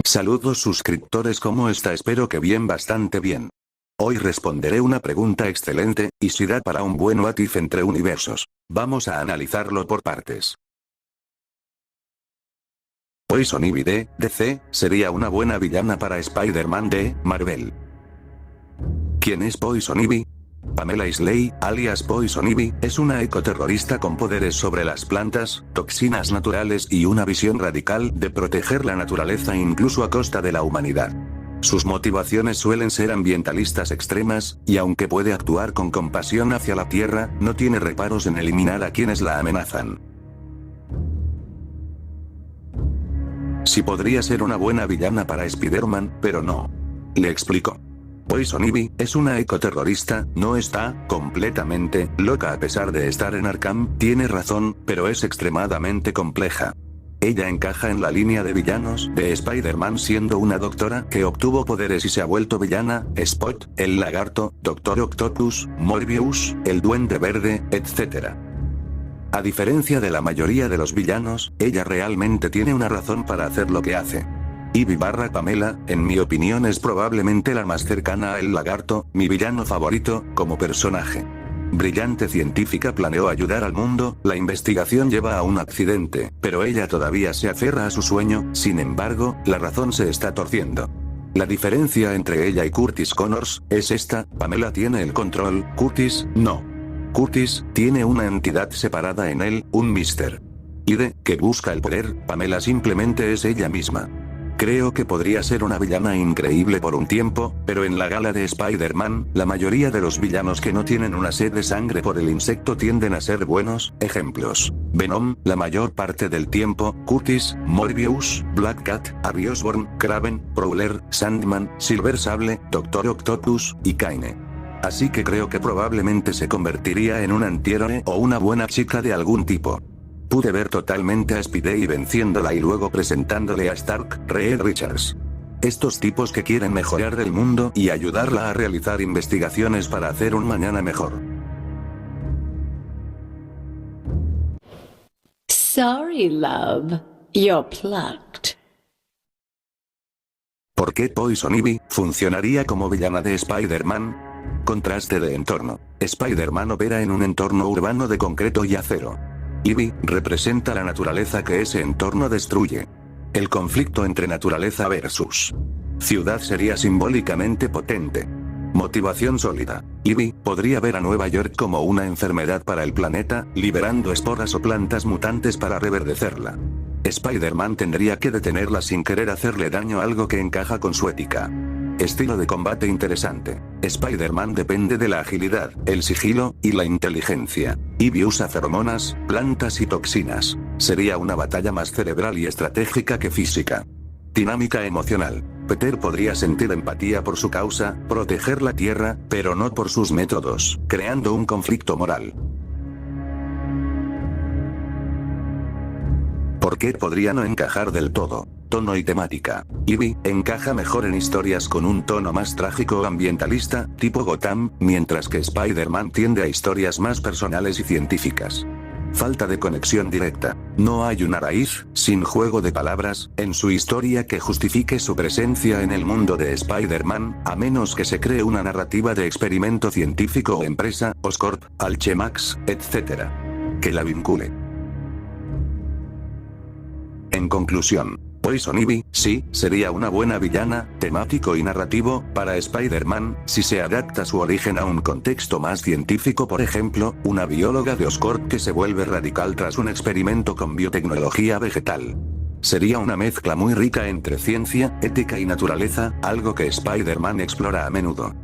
Saludos suscriptores, ¿cómo está? Espero que bien, bastante bien. Hoy responderé una pregunta excelente, y si da para un buen what if entre universos. Vamos a analizarlo por partes. Poison Ivy de DC sería una buena villana para Spider-Man de Marvel. ¿Quién es Poison Ivy? Pamela Isley, alias Poison Ivy, es una ecoterrorista con poderes sobre las plantas, toxinas naturales y una visión radical de proteger la naturaleza incluso a costa de la humanidad. Sus motivaciones suelen ser ambientalistas extremas, y aunque puede actuar con compasión hacia la Tierra, no tiene reparos en eliminar a quienes la amenazan. Sí podría ser una buena villana para Spider-Man, pero no. Le explico. Poison Ivy es una ecoterrorista, no está completamente loca a pesar de estar en Arkham, tiene razón, pero es extremadamente compleja. Ella encaja en la línea de villanos de Spider-Man siendo una doctora que obtuvo poderes y se ha vuelto villana, Spot, el lagarto, Doctor Octopus, Morbius, el Duende Verde, etc. A diferencia de la mayoría de los villanos, ella realmente tiene una razón para hacer lo que hace. Ivy / Pamela, en mi opinión es probablemente la más cercana a El Lagarto, mi villano favorito, como personaje. Brillante científica, planeó ayudar al mundo, la investigación lleva a un accidente, pero ella todavía se aferra a su sueño, sin embargo, la razón se está torciendo. La diferencia entre ella y Curtis Connors es esta: Pamela tiene el control, Curtis no. Curtis tiene una entidad separada en él, un Mr. Hyde, que busca el poder, Pamela simplemente es ella misma. Creo que podría ser una villana increíble por un tiempo, pero en la gala de Spider-Man, la mayoría de los villanos que no tienen una sed de sangre por el insecto tienden a ser buenos. Ejemplos: Venom, la mayor parte del tiempo, Curtis, Morbius, Black Cat, Harry Osborn, Kraven, Prowler, Sandman, Silver Sable, Doctor Octopus, y Kaine. Así que creo que probablemente se convertiría en un antihéroe o una buena chica de algún tipo. Pude ver totalmente a Spidey venciéndola y luego presentándole a Stark, Reed Richards. Estos tipos que quieren mejorar el mundo y ayudarla a realizar investigaciones para hacer un mañana mejor. Sorry, love. You're plucked. ¿Por qué Poison Ivy funcionaría como villana de Spider-Man? Contraste de entorno. Spider-Man opera en un entorno urbano de concreto y acero. Ivy representa la naturaleza que ese entorno destruye. El conflicto entre naturaleza versus ciudad sería simbólicamente potente. Motivación sólida. Ivy podría ver a Nueva York como una enfermedad para el planeta, liberando esporas o plantas mutantes para reverdecerla. Spider-Man tendría que detenerla sin querer hacerle daño, algo que encaja con su ética. Estilo de combate interesante. Spider-Man depende de la agilidad, el sigilo, y la inteligencia. Ivy usa feromonas, plantas y toxinas. Sería una batalla más cerebral y estratégica que física. Dinámica emocional. Peter podría sentir empatía por su causa, proteger la Tierra, pero no por sus métodos, creando un conflicto moral. ¿Por qué podría no encajar del todo? Tono y temática. Ivy encaja mejor en historias con un tono más trágico o ambientalista, tipo Gotham, mientras que Spider-Man tiende a historias más personales y científicas. Falta de conexión directa. No hay una raíz, sin juego de palabras, en su historia que justifique su presencia en el mundo de Spider-Man, a menos que se cree una narrativa de experimento científico o empresa, Oscorp, Alchemax, etc. que la vincule. En conclusión, Poison Ivy, sí, sería una buena villana, temático y narrativo, para Spider-Man, si se adapta su origen a un contexto más científico, por ejemplo, una bióloga de Oscorp que se vuelve radical tras un experimento con biotecnología vegetal. Sería una mezcla muy rica entre ciencia, ética y naturaleza, algo que Spider-Man explora a menudo.